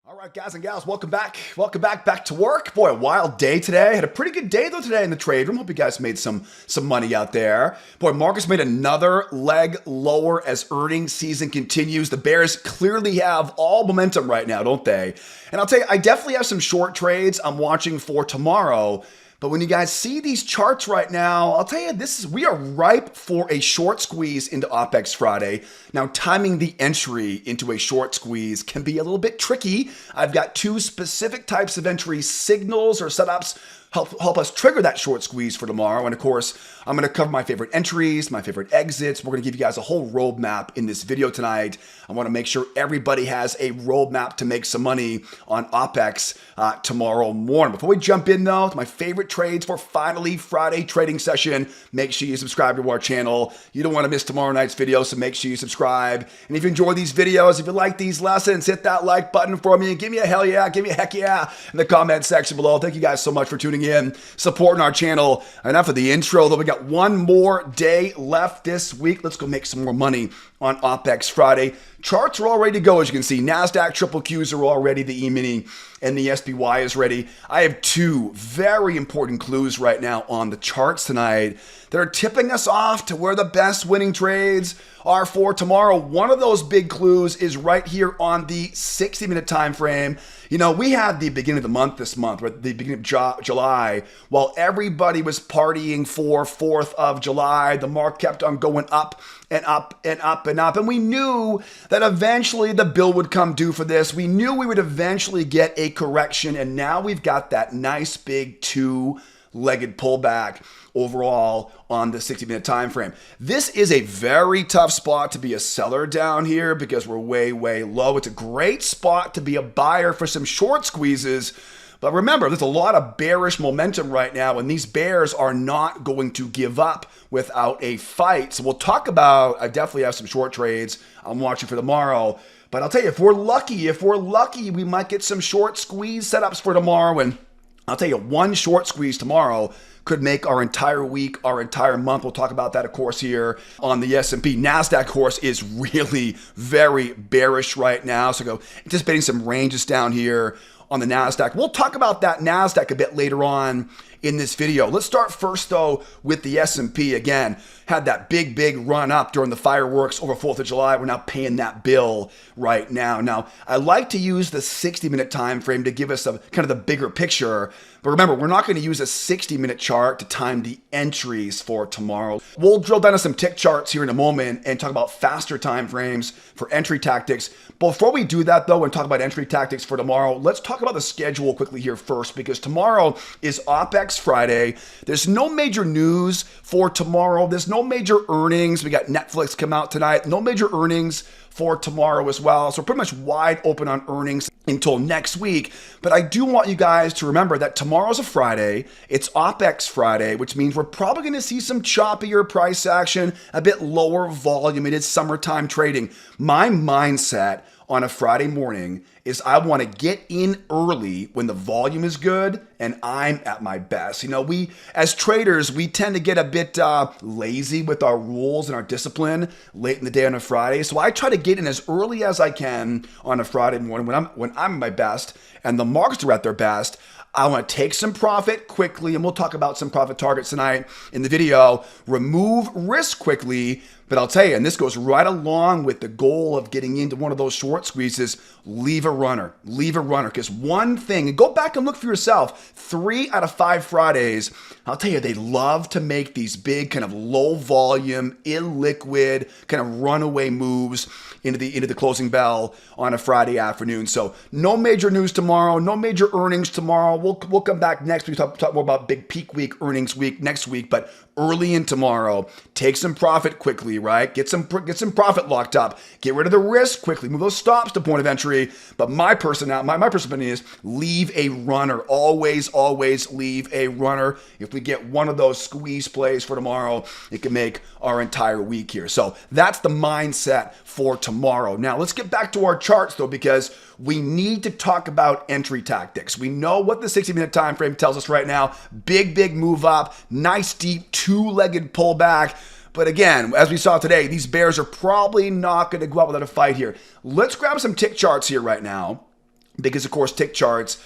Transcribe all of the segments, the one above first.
All right, guys and gals, welcome back. Welcome back to work. Boy, a wild day today. Had a pretty good day though today in the trade room. Hope you guys made some money out there. Boy, Marcus made another leg lower as earnings season continues. The Bears clearly have all momentum right now, don't they? And I'll tell you, I definitely have some short trades I'm watching for tomorrow. But when you guys see these charts right now, I'll tell you, we are ripe for a short squeeze into OPEX Friday. Now, timing the entry into a short squeeze can be a little bit tricky. I've got two specific types of entry signals or setups help us trigger that short squeeze for tomorrow. And of course, I'm going to cover my favorite entries, my favorite exits. We're going to give you guys a whole roadmap in this video tonight. I want to make sure everybody has a roadmap to make some money on OPEX tomorrow morning. Before we jump in though, to my favorite trades for finally Friday trading session, make sure you subscribe to our channel. You don't want to miss tomorrow night's video, so make sure you subscribe. And if you enjoy these videos, if you like these lessons, hit that like button for me and give me a hell yeah, give me a heck yeah in the comment section below. Thank you guys so much for tuning in, supporting our channel. Enough of the intro, though. We got one more day left this week. Let's go make some more money on OPEX Friday. Charts are all ready to go, as you can see. NASDAQ triple Qs are all ready. The E-mini and the SPY is ready. I have two very important clues right now on the charts tonight that are tipping us off to where the best winning trades are for tomorrow. One of those big clues is right here on the 60-minute time frame. You know, we had the beginning of the month this month, or the beginning of July, while everybody was partying for 4th of July. The market kept on going up and up and up and up. And we knew that eventually the bill would come due for this. We knew we would eventually get a correction. And now we've got that nice big two-legged pullback overall on the 60-minute time frame. This is a very tough spot to be a seller down here because we're way, way low. It's a great spot to be a buyer for some short squeezes. But remember, there's a lot of bearish momentum right now, and these bears are not going to give up without a fight. So we'll talk about, I definitely have some short trades I'm watching for tomorrow. But I'll tell you, if we're lucky, we might get some short squeeze setups for tomorrow. And I'll tell you, one short squeeze tomorrow could make our entire week, our entire month. We'll talk about that, of course, here on the S&P. NASDAQ, of course, is really very bearish right now. So go anticipating some ranges down here on the NASDAQ. We'll talk about that NASDAQ a bit later on in this video. Let's start first, though, with the S&P. Again, had that big run up during the fireworks over 4th of July. We're now paying that bill right now. Now, I like to use the 60-minute time frame to give us a kind of the bigger picture. But remember, we're not going to use a 60-minute chart to time the entries for tomorrow. We'll drill down to some tick charts here in a moment and talk about faster time frames for entry tactics. Before we do that, though, and talk about entry tactics for tomorrow, let's talk about the schedule quickly here first, because tomorrow is OPEX Friday. There's no major news for tomorrow. There's no major earnings. We got Netflix come out tonight. No major earnings for tomorrow as well. So pretty much wide open on earnings until next week. But I do want you guys to remember that tomorrow's a Friday. It's OPEX Friday, which means we're probably going to see some choppier price action, a bit lower volume. It is summertime trading. My mindset on a Friday morning is I want to get in early when the volume is good and I'm at my best. You know, we as traders, we tend to get a bit lazy with our rules and our discipline late in the day on a Friday. So I try to get in as early as I can on a Friday morning when I'm at my best and the markets are at their best. I want to take some profit quickly, and we'll talk about some profit targets tonight in the video. Remove risk quickly, but I'll tell you, and this goes right along with the goal of getting into one of those short squeezes, leave a runner, because one thing, and go back and look for yourself, 3 out of 5 Fridays, I'll tell you, they love to make these big kind of low volume, illiquid, kind of runaway moves into the closing bell on a Friday afternoon. So no major news tomorrow, no major earnings tomorrow. We'll come back next week, talk more about big peak week, earnings week next week, but early in tomorrow, take some profit quickly, right? Get some profit locked up. Get rid of the risk quickly. Move those stops to point of entry. But my personal opinion is leave a runner. Always leave a runner. If we get one of those squeeze plays for tomorrow, it can make our entire week here. So that's the mindset for tomorrow. Now let's get back to our charts though, because we need to talk about entry tactics. We know what the 60-minute time frame tells us right now. Big move up, nice deep two-legged pullback. But again, as we saw today, these bears are probably not going to go out without a fight here. Let's grab some tick charts here right now because of course tick charts,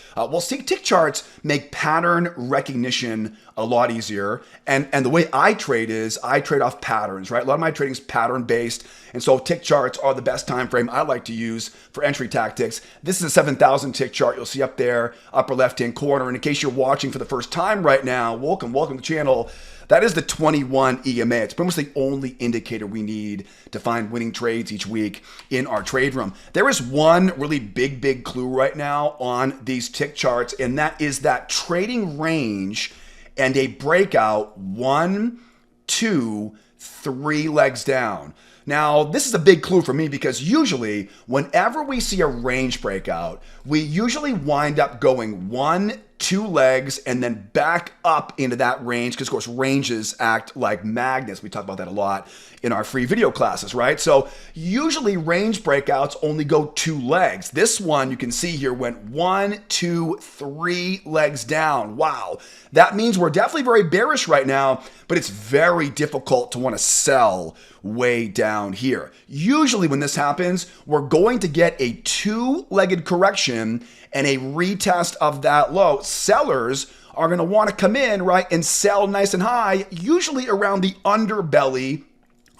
tick charts make pattern recognition a lot easier. And the way I trade is I trade off patterns, right? A lot of my trading is pattern based. And so tick charts are the best time frame I like to use for entry tactics. This is a 7,000 tick chart. You'll see up there, upper left-hand corner. And in case you're watching for the first time right now, welcome to the channel. That is the 21 EMA. It's pretty much the only indicator we need to find winning trades each week in our trade room. There is one really big clue right now on these tick charts, and that is that trading range and a breakout 1, 2, 3 legs down. Now, this is a big clue for me because usually whenever we see a range breakout, we usually wind up going 1, 2 legs and then back up into that range because, of course, ranges act like magnets. We talk about that a lot in our free video classes, right? So usually range breakouts only go 2 legs. This one, you can see here, went 1, 2, 3 legs down. Wow. That means we're definitely very bearish right now, but it's very difficult to want to sell way down here. Usually when this happens, we're going to get a 2-legged correction and a retest of that low. Sellers are going to want to come in, right, and sell nice and high, usually around the underbelly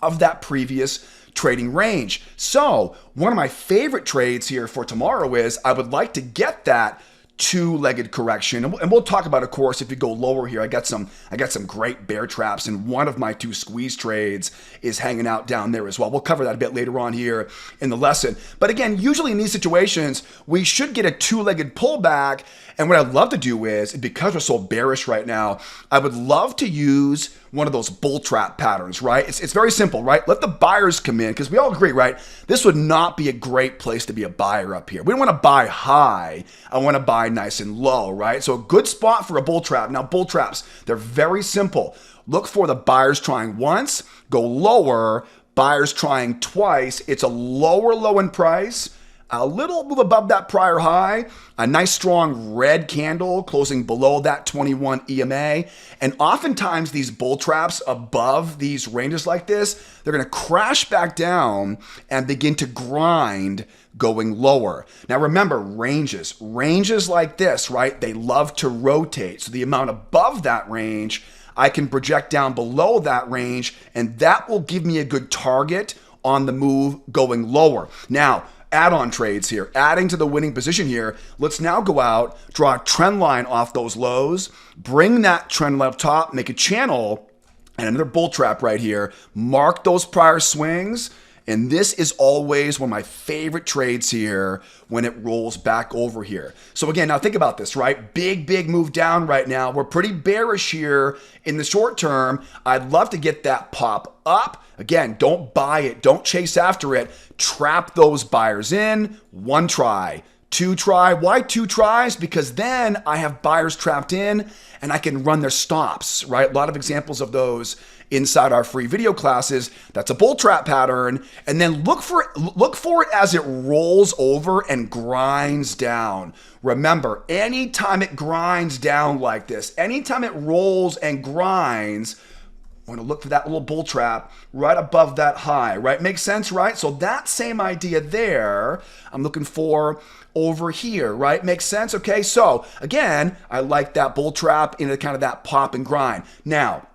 of that previous trading range. So one of my favorite trades here for tomorrow is I would like to get that 2-legged correction, and we'll talk about, of course, if you go lower here. I got some great bear traps, and one of my 2 squeeze trades is hanging out down there as well. We'll cover that a bit later on here in the lesson. But again, usually in these situations, we should get a 2-legged pullback. And what I'd love to do is, because we're so bearish right now, I would love to use one of those bull trap patterns, right? It's very simple, right? Let the buyers come in, because we all agree, right? This would not be a great place to be a buyer up here. We don't want to buy high. I want to buy nice and low, right? So a good spot for a bull trap. Now, bull traps, they're very simple. Look for the buyers trying once, go lower, buyers trying twice. It's a lower low in price, a little move above that prior high, a nice strong red candle closing below that 21 EMA. And oftentimes these bull traps above these ranges like this, they're going to crash back down and begin to grind going lower. Now remember, ranges like this, right? They love to rotate. So the amount above that range, I can project down below that range, and that will give me a good target on the move going lower. Now, add-on trades here, adding to the winning position here. Let's now go out, draw a trend line off those lows, bring that trend line up top, make a channel, and another bull trap right here. Mark those prior swings. And this is always one of my favorite trades here when it rolls back over here. So again, now think about this, right? Big move down right now. We're pretty bearish here in the short term. I'd love to get that pop up. Again, don't buy it. Don't chase after it. Trap those buyers in. 1 try. 2 try. Why 2 tries? Because then I have buyers trapped in and I can run their stops, right? A lot of examples of those inside our free video classes. That's a bull trap pattern. And then look for it as it rolls over and grinds down. Remember, anytime it grinds down like this, anytime it rolls and grinds, I want to look for that little bull trap right above that high, right? Makes sense, right? So that same idea there, I'm looking for over here, right? Makes sense, okay? So again, I like that bull trap into kind of that pop and grind. Now,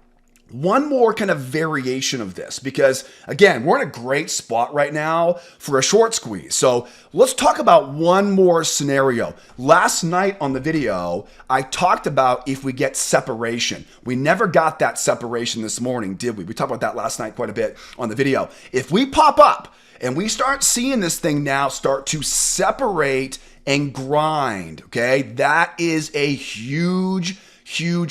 one more kind of variation of this, because again, we're in a great spot right now for a short squeeze. So let's talk about one more scenario. Last night on the video, I talked about if we get separation. We never got that separation this morning, did we? We talked about that last night quite a bit on the video. If we pop up and we start seeing this thing now start to separate and grind, okay, that is a huge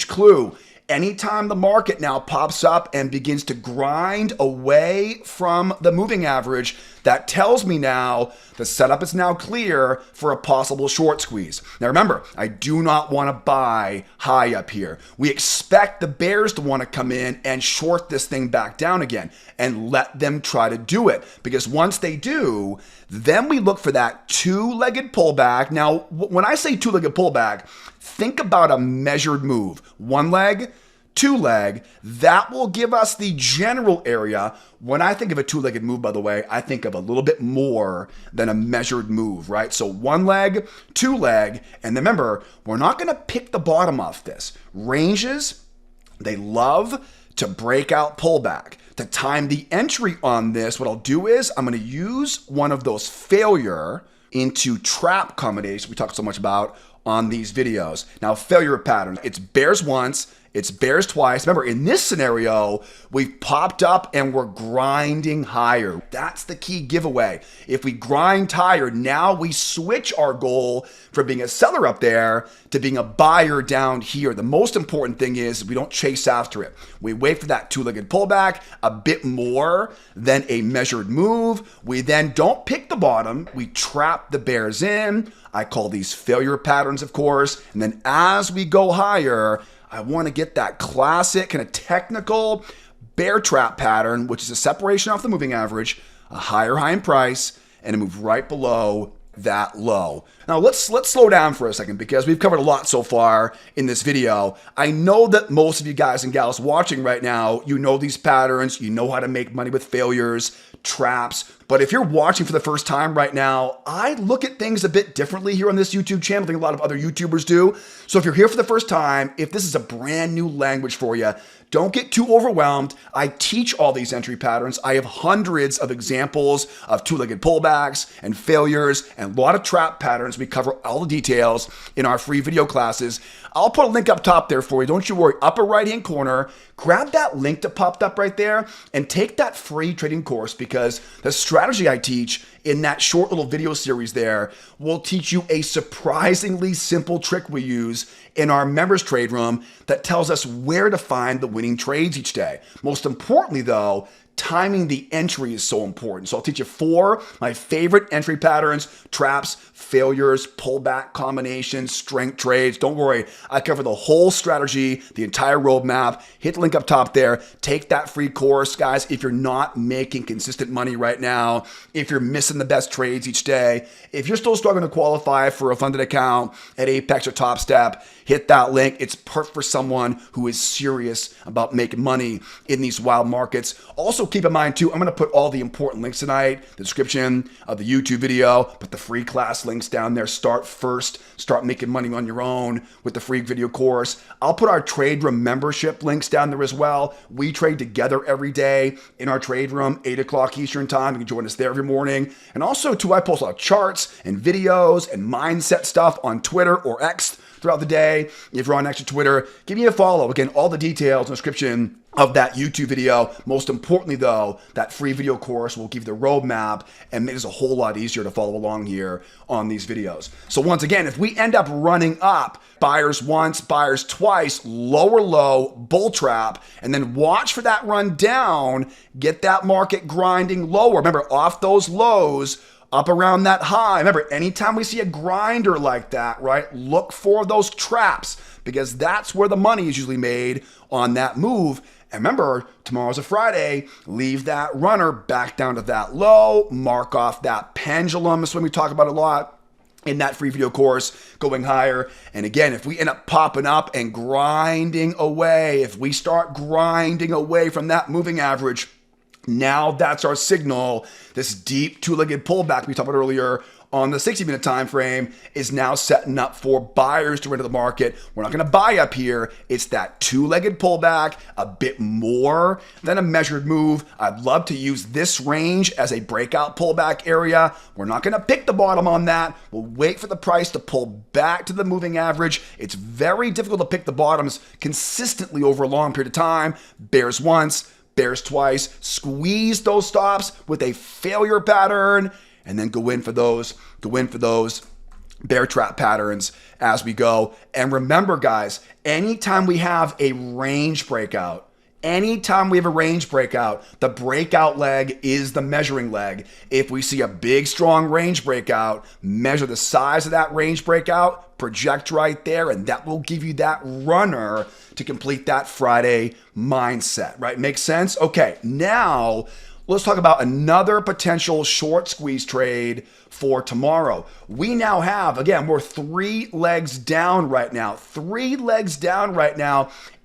clue. Anytime the market now pops up and begins to grind away from the moving average, that tells me now the setup is now clear for a possible short squeeze. Now remember, I do not want to buy high up here. We expect the bears to want to come in and short this thing back down again and let them try to do it. Because once they do, then we look for that 2-legged pullback. Now, when I say 2-legged pullback, think about a measured move. 1 leg, two-leg. That will give us the general area. When I think of a two-legged move, by the way, I think of a little bit more than a measured move, right? So one leg, two leg, and remember, we're not going to pick the bottom off this. Ranges, they love to break out pullback. To time the entry on this, what I'll do is I'm going to use one of those failure into trap combinations we talked so much about on these videos. Now, failure patterns, it's bears once, it's bears twice. Remember, in this scenario, we've popped up and we're grinding higher. That's the key giveaway. If we grind higher, now we switch our goal from being a seller up there to being a buyer down here. The most important thing is we don't chase after it. We wait for that two-legged pullback a bit more than a measured move. We then don't pick the bottom. We trap the bears in. I call these failure patterns, of course. And then as we go higher, I want to get that classic kind of technical bear trap pattern, which is a separation off the moving average, a higher high in price, and a move right below that low. Now let's slow down for a second because we've covered a lot so far in this video. I know that most of you guys and gals watching right now, you know these patterns, you know how to make money with failures, traps. But if you're watching for the first time right now, I look at things a bit differently here on this YouTube channel. I think a lot of other YouTubers do. So if you're here for the first time, if this is a brand new language for you, don't get too overwhelmed. I teach all these entry patterns. I have hundreds of examples of two-legged pullbacks and failures and a lot of trap patterns. We cover all the details in our free video classes. I'll put a link up top there for you. Don't you worry. Upper right-hand corner, grab that link that popped up right there and take that free trading course because the strategy I teach in that short little video series there will teach you a surprisingly simple trick we use in our members trade room that tells us where to find the winning trades each day. Most importantly though, timing the entry is so important. So I'll teach you 4 my favorite entry patterns, traps, failures, pullback combinations, strength trades. Don't worry, I cover the whole strategy, the entire roadmap. Hit the link up top there. Take that free course, guys. If you're not making consistent money right now, if you're missing the best trades each day, if you're still struggling to qualify for a funded account at Apex or Top Step, hit that link. It's perfect for someone who is serious about making money in these wild markets. Also, keep in mind too, I'm going to put all the important links tonight, the description of the YouTube video, put the free class links down there. Start first, start making money on your own with the free video course. I'll put our trade room membership links down there as well. We trade together every day in our trade room, 8 o'clock Eastern time. You can join us there every morning. And also too, I post a lot of charts and videos and mindset stuff on Twitter or X throughout the day. If you're on extra Twitter, give me a follow. Again, all the details in the description of that YouTube video. Most importantly though, that free video course will give you the roadmap and make it a whole lot easier to follow along here on these videos. So once again, if we end up running up buyers once, buyers twice, lower low, bull trap, and then watch for that run down, get that market grinding lower. Remember, off those lows, up around that high. Remember, anytime we see a grinder like that, right, look for those traps because that's where the money is usually made on that move. And remember, tomorrow's a Friday. Leave that runner back down to that low. Mark off that pendulum. That's when we talk about a lot in that free video course, going higher. And again, if we end up popping up and grinding away, if we start grinding away from that moving average, now that's our signal. This deep two-legged pullback we talked about earlier on the 60-minute time frame is now setting up for buyers to enter the market. We're not going to buy up here. It's that two-legged pullback, a bit more than a measured move. I'd love to use this range as a breakout pullback area. We're not going to pick the bottom on that. We'll wait for the price to pull back to the moving average. It's very difficult to pick the bottoms consistently over a long period of time. Bears once, bears twice, squeeze those stops with a failure pattern, and then go in for those bear trap patterns as we go. And remember, guys, anytime we have a range breakout, the breakout leg is the measuring leg. If we see a big, strong range breakout, measure the size of that range breakout, project right there, and that will give you that runner to complete that Friday mindset, right? Makes sense? Okay, now let's talk about another potential short squeeze trade for tomorrow. We now have, again, we're 3 legs down right now.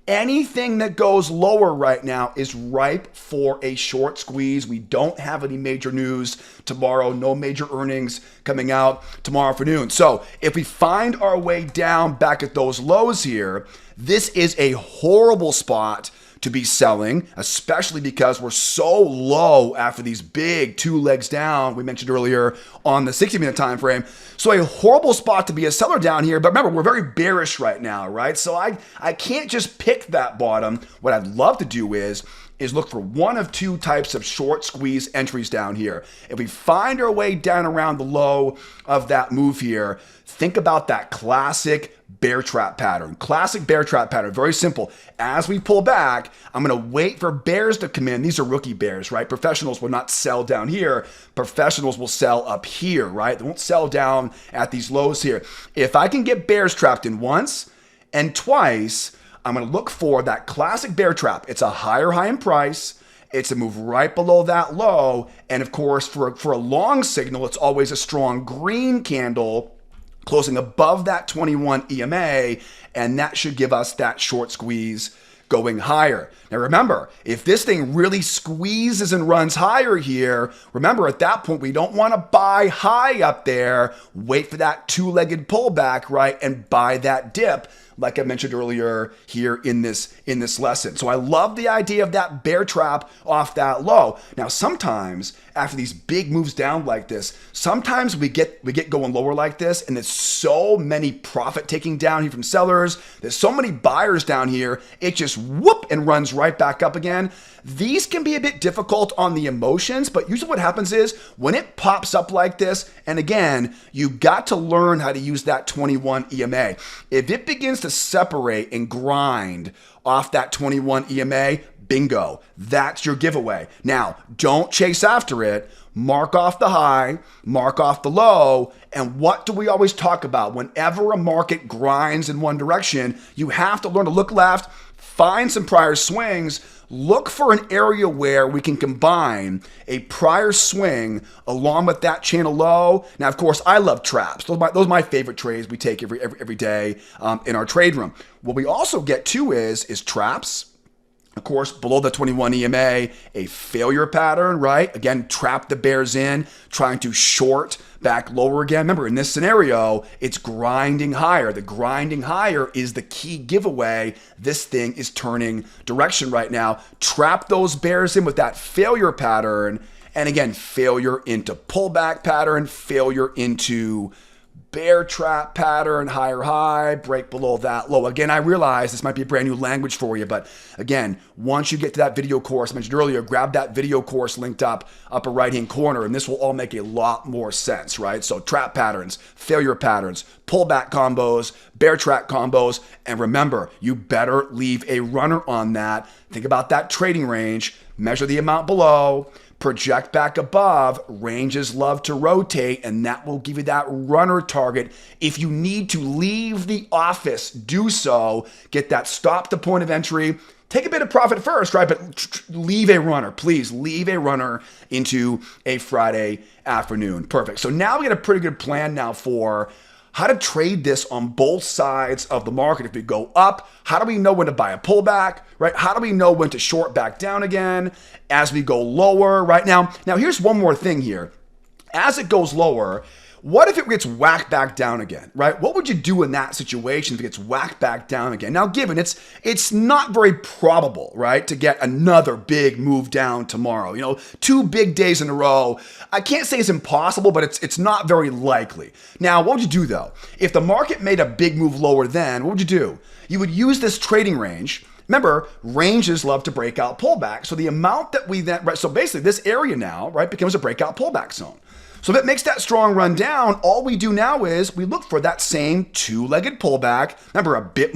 Anything that goes lower right now is ripe for a short squeeze. We don't have any major news tomorrow, no major earnings coming out tomorrow afternoon. So if we find our way down back at those lows here, this is a horrible spot to be selling, especially because we're so low after these big 2 legs down we mentioned earlier on the 60-minute time frame. So a horrible spot to be a seller down here. But remember, we're very bearish right now, right? So I can't just pick that bottom. What I'd love to do is look for one of 2 types of short squeeze entries down here. If we find our way down around the low of that move here, think about that classic bear trap pattern. Classic bear trap pattern. Very simple. As we pull back, I'm going to wait for bears to come in. These are rookie bears, right? Professionals will not sell down here. Professionals will sell up here, right? They won't sell down at these lows here. If I can get bears trapped in once and twice, I'm going to look for that classic bear trap. It's a higher high in price. It's a move right below that low. And of course, for a long signal, it's always a strong green candle closing above that 21 EMA, and that should give us that short squeeze going higher. Now remember, if this thing really squeezes and runs higher here, remember at that point, we don't want to buy high up there, wait for that 2-legged pullback, right, and buy that dip, like I mentioned earlier here in this lesson. So I love the idea of that bear trap off that low. Now, sometimes after these big moves down like this, sometimes we get going lower like this, and there's so many profit taking down here from sellers. There's so many buyers down here. It just whoop and runs right back up again. These can be a bit difficult on the emotions, but usually what happens is when it pops up like this, and again, you got to learn how to use that 21 EMA. If it begins to separate and grind off that 21 EMA, bingo, that's your giveaway. Now, don't chase after it. Mark off the high, mark off the low, and what do we always talk about? Whenever a market grinds in one direction, you have to learn to look left, find some prior swings, look for an area where we can combine a prior swing along with that channel low. Now, of course, I love traps. Those are my favorite trades we take every day in our trade room. What we also get to is traps. Of course, below the 21 EMA, a failure pattern, right? Again, trap the bears in, trying to short back lower again. Remember, in this scenario, it's grinding higher. The grinding higher is the key giveaway. This thing is turning direction right now. Trap those bears in with that failure pattern. And again, failure into pullback pattern, failure into bear trap pattern, higher high, break below that low. Again, I realize this might be a brand new language for you, but again, once you get to that video course I mentioned earlier, grab that video course linked up upper right-hand corner, and this will all make a lot more sense, right? So trap patterns, failure patterns, pullback combos, bear trap combos, and remember, you better leave a runner on that. Think about that trading range, measure the amount below, project back above. Ranges love to rotate, and that will give you that runner target. If you need to leave the office, do so. Get that stop to point of entry. Take a bit of profit first, right? But leave a runner. Please leave a runner into a Friday afternoon. Perfect. So now we get a pretty good plan now for how to trade this on both sides of the market. If we go up, how do we know when to buy a pullback, right? How do we know when to short back down again as we go lower, right? Now here's one more thing here. As it goes lower, what if it gets whacked back down again, right? What would you do in that situation if it gets whacked back down again? Now, given it's not very probable, right, to get another big move down tomorrow. You know, 2 big days in a row. I can't say it's impossible, but it's not very likely. Now, what would you do though? If the market made a big move lower then, what would you do? You would use this trading range. Remember, ranges love to break out pullback. So the amount that we then, right, so basically this area now, right, becomes a breakout pullback zone. So if it makes that strong run down, all we do now is we look for that same 2-legged pullback. Remember, a bit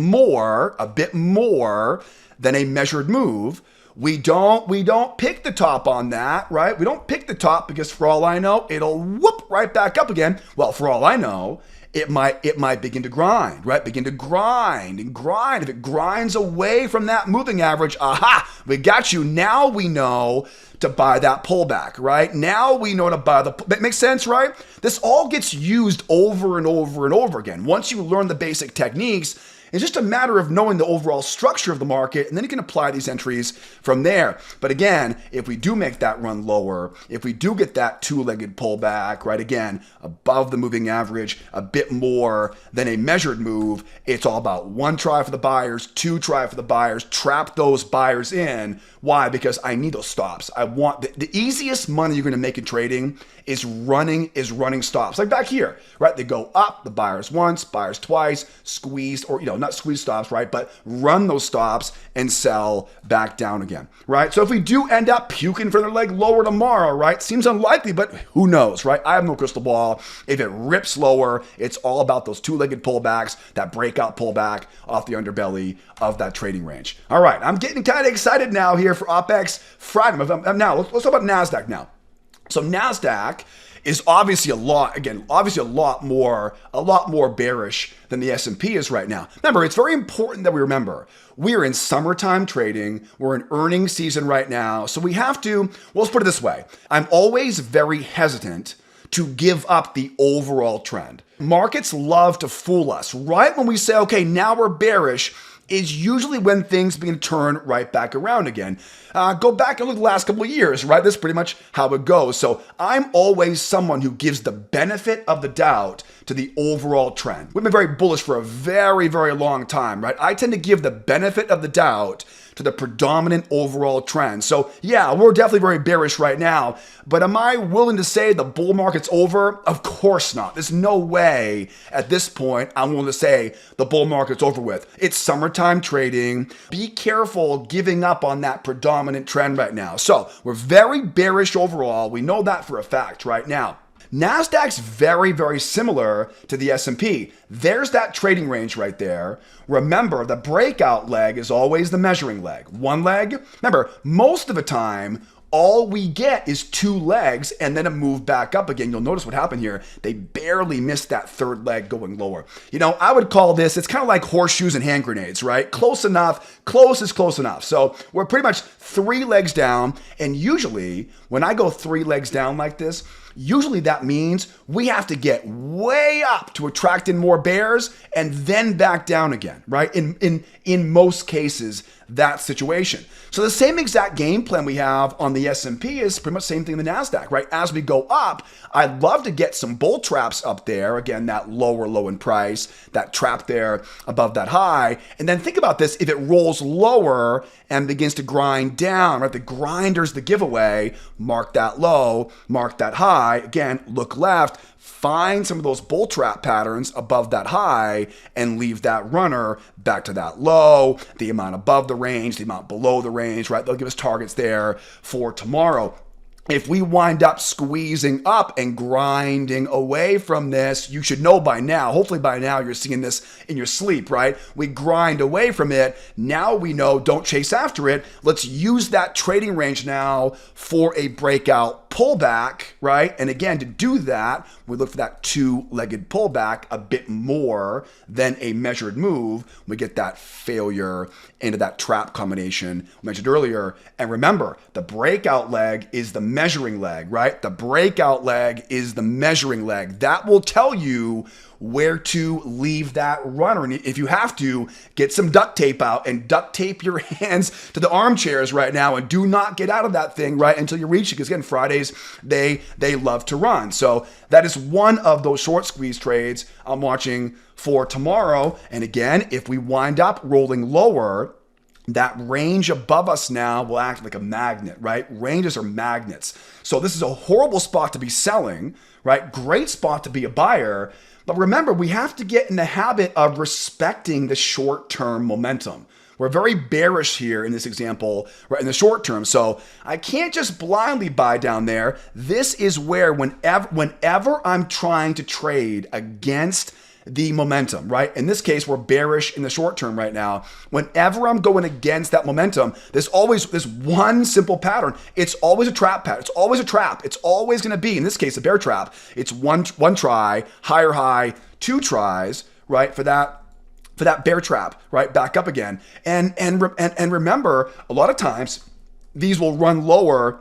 more than a measured move. We don't pick the top on that, right? We don't pick the top because for all I know, it'll whoop right back up again. Well, for all I know, it might begin to grind, right? Begin to grind and grind. If it grinds away from that moving average, aha, we got you. Now we know to buy that pullback, right? Now we know to buy that makes sense, right? This all gets used over and over and over again. Once you learn the basic techniques, It's just a matter of knowing the overall structure of the market, and then you can apply these entries from there. But again, if we do make that run lower, if we do get that two-legged pullback, right, again, above the moving average, a bit more than a measured move, it's all about one try for the buyers, two try for the buyers, trap those buyers in. Why? Because I need those stops. I want the easiest money you're going to make in trading is running stops. Like back here, right? They go up, the buyers once, buyers twice, squeezed, or not squeeze stops, right? But run those stops and sell back down again, right? So if we do end up puking for their leg lower tomorrow, right? Seems unlikely, but who knows, right? I have no crystal ball. If it rips lower, it's all about those two-legged pullbacks, that breakout pullback off the underbelly of that trading range. All right, I'm getting kind of excited now here for OPEX Friday. Now, let's talk about NASDAQ now. So NASDAQ is obviously a lot more bearish than the S&P is right now. Remember, it's very important that we remember we're in summertime trading. We're in earnings season right now. So we have to, well, let's put it this way. I'm always very hesitant to give up the overall trend. Markets love to fool us. Right when we say, okay, now we're bearish, is usually when things begin to turn right back around again. Go back and look at the last couple of years, right? That's pretty much how it goes. So I'm always someone who gives the benefit of the doubt to the overall trend. We've been very bullish for a very, very long time, right? I tend to give the benefit of the doubt to the predominant overall trend. So yeah, we're definitely very bearish right now, but am I willing to say the bull market's over? Of course not. There's no way at this point I'm willing to say the bull market's over with. It's summertime trading. Be careful giving up on that predominant trend right now. So we're very bearish overall. We know that for a fact right now. NASDAQ's very, very similar to the S&P. There's that trading range right there. Remember, the breakout leg is always the measuring leg. One leg, remember, most of the time, all we get is two legs and then a move back up again. You'll notice what happened here. They barely missed that third leg going lower. I would call this, it's kind of like horseshoes and hand grenades, right? Close enough, close is close enough. So we're pretty much three legs down. And usually when I go three legs down like this, usually that means we have to get way up to attract in more bears and then back down again, right? In most cases, that situation. So the same exact game plan we have on the S&P is pretty much the same thing in the NASDAQ, right? As we go up, I'd love to get some bull traps up there. Again, that lower low in price, that trap there above that high. And then think about this, if it rolls lower and begins to grind down, right? The grinder's the giveaway. Mark that low, mark that high. Again, look left. Find some of those bull trap patterns above that high and leave that runner back to that low, the amount above the range, the amount below the range, right? They'll give us targets there for tomorrow. If we wind up squeezing up and grinding away from this, you should know by now, hopefully by now you're seeing this in your sleep, right? We grind away from it. Now we know don't chase after it. Let's use that trading range now for a breakout pullback, right? And again, to do that, we look for that two-legged pullback a bit more than a measured move. We get that failure into that trap combination we mentioned earlier. And remember, the breakout leg is the measuring leg, right? The breakout leg is the measuring leg. That will tell you where to leave that runner. And if you have to, get some duct tape out and duct tape your hands to the armchairs right now and do not get out of that thing right until you reach it. Because again, Fridays, they love to run. So that is one of those short squeeze trades I'm watching for tomorrow. And again, if we wind up rolling lower, that range above us now will act like a magnet, right? Ranges are magnets. So this is a horrible spot to be selling, right? Great spot to be a buyer. But remember, we have to get in the habit of respecting the short-term momentum. We're very bearish here in this example, right, in the short term. So I can't just blindly buy down there. This is where whenever I'm trying to trade against the momentum, right? In this case, we're bearish in the short term right now. Whenever I'm going against that momentum, there's always this one simple pattern. It's always a trap pattern. It's always a trap. It's always going to be, in this case, a bear trap. It's one try, higher high, two tries, right? For that bear trap, right? Back up again. And remember, a lot of times these will run lower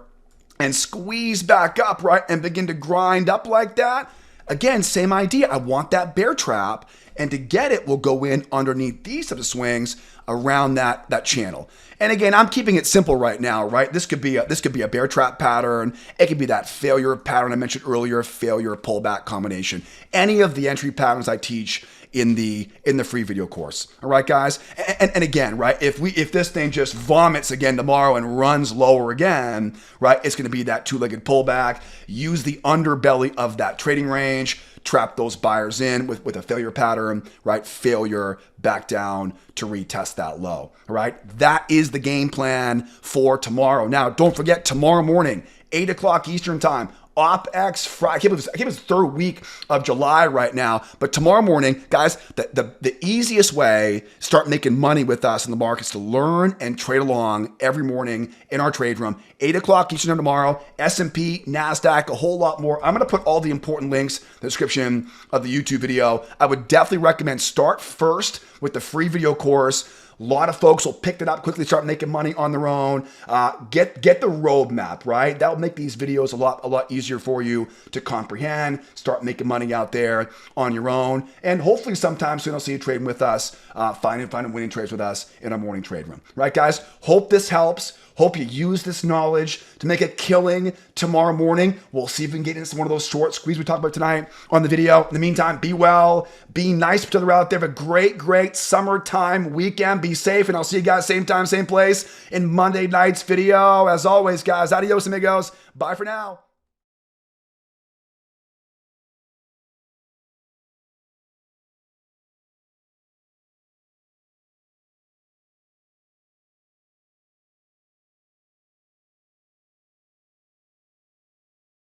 and squeeze back up, right? And begin to grind up like that. again, same idea. I want that bear trap. And to get it, we'll go in underneath these types of swings around that channel. And again, I'm keeping it simple right now, right? This could be a bear trap pattern. It could be that failure pattern I mentioned earlier, failure pullback combination. Any of the entry patterns I teach in the free video course. All right, guys. And again, right, if this thing just vomits again tomorrow and runs lower again, right, it's going to be that two-legged pullback. Use the underbelly of that trading range. Trap those buyers in with a failure pattern, right? Failure back down to retest that low, all right? That is the game plan for tomorrow. Now, don't forget tomorrow morning, 8 o'clock Eastern time, OpEx Friday. I can't believe it's the third week of July right now. But tomorrow morning, guys, the easiest way to start making money with us in the markets to learn and trade along every morning in our trade room. 8 o'clock Eastern time tomorrow, S&P, NASDAQ, a whole lot more. I'm going to put all the important links in the description of the YouTube video. I would definitely recommend start first with the free video course. A lot of folks will pick it up quickly, start making money on their own. Get the roadmap, right? That will make these videos a lot easier for you to comprehend. Start making money out there on your own, and hopefully sometime soon I'll see you trading with us, finding winning trades with us in our morning trade room. Right, guys? Hope this helps. Hope you use this knowledge to make a killing tomorrow morning. We'll see if we can get into some one of those short squeezes we talked about tonight on the video. In the meantime, be well, be nice to each other out there. Have a great summertime weekend. Be safe, and I'll see you guys same time, same place in Monday night's video. As always, guys, adios, amigos. Bye for now.